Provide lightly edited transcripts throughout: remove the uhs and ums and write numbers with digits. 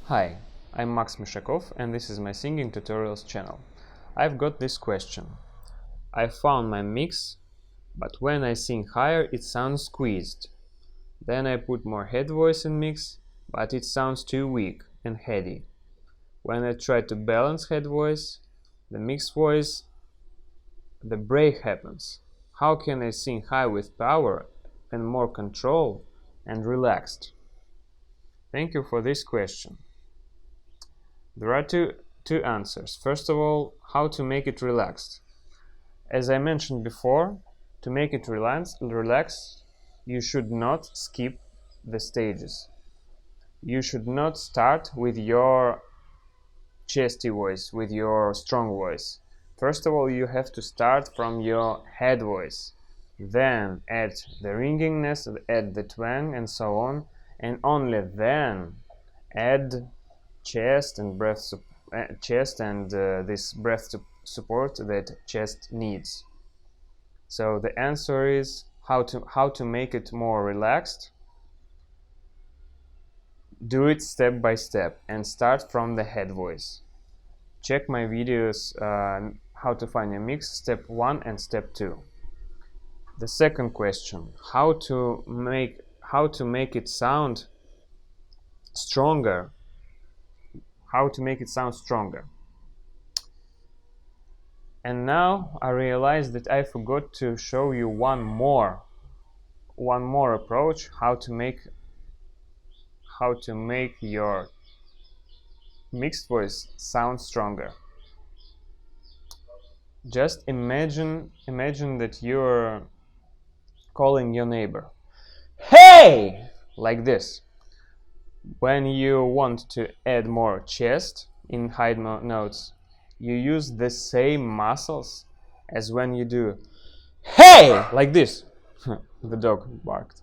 Hi, I'm Max Mishakov and this is my singing tutorials channel. I've got this question. I found my mix, but when I sing higher it sounds squeezed. Then I put more head voice in mix, but it sounds too weak and heady. When I try to balance head voice, the mixed voice, the break happens. How can I sing high with power and more control and relaxed? Thank you for this question. There are two answers. First of all, how to make it relaxed. As I mentioned before, to make it relaxed, you should not skip the stages. You should not start with your chesty voice, with your strong voice. First of all, you have to start from your head voice. Then add the ringingness, add the twang and so on, and only then add chest and breath this breath support that chest needs. So the answer is how to make it more relaxed. Do it step by step and start from the head voice. Check my videos how to find a mix, step 1 and step 2. The second question, how to make it sound stronger. How to make it sound stronger. And now I realized that I forgot to show you one more approach how to make your mixed voice sound stronger. Just imagine that you're calling your neighbor, "Hey!" like this. When you want to add more chest in high notes, you use the same muscles as when you do "Hey!" like this. The dog barked.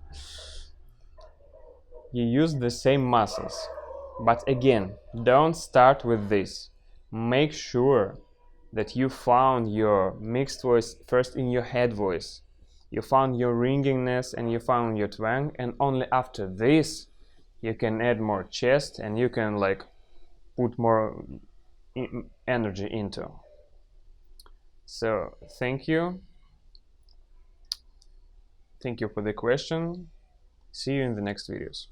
You use the same muscles. But again, don't start with this. Make sure that you found your mixed voice first in your head voice. You found your ringingness and you found your twang, and only after this you can add more chest and you can put more energy into. So thank you for the question. See you in the next videos.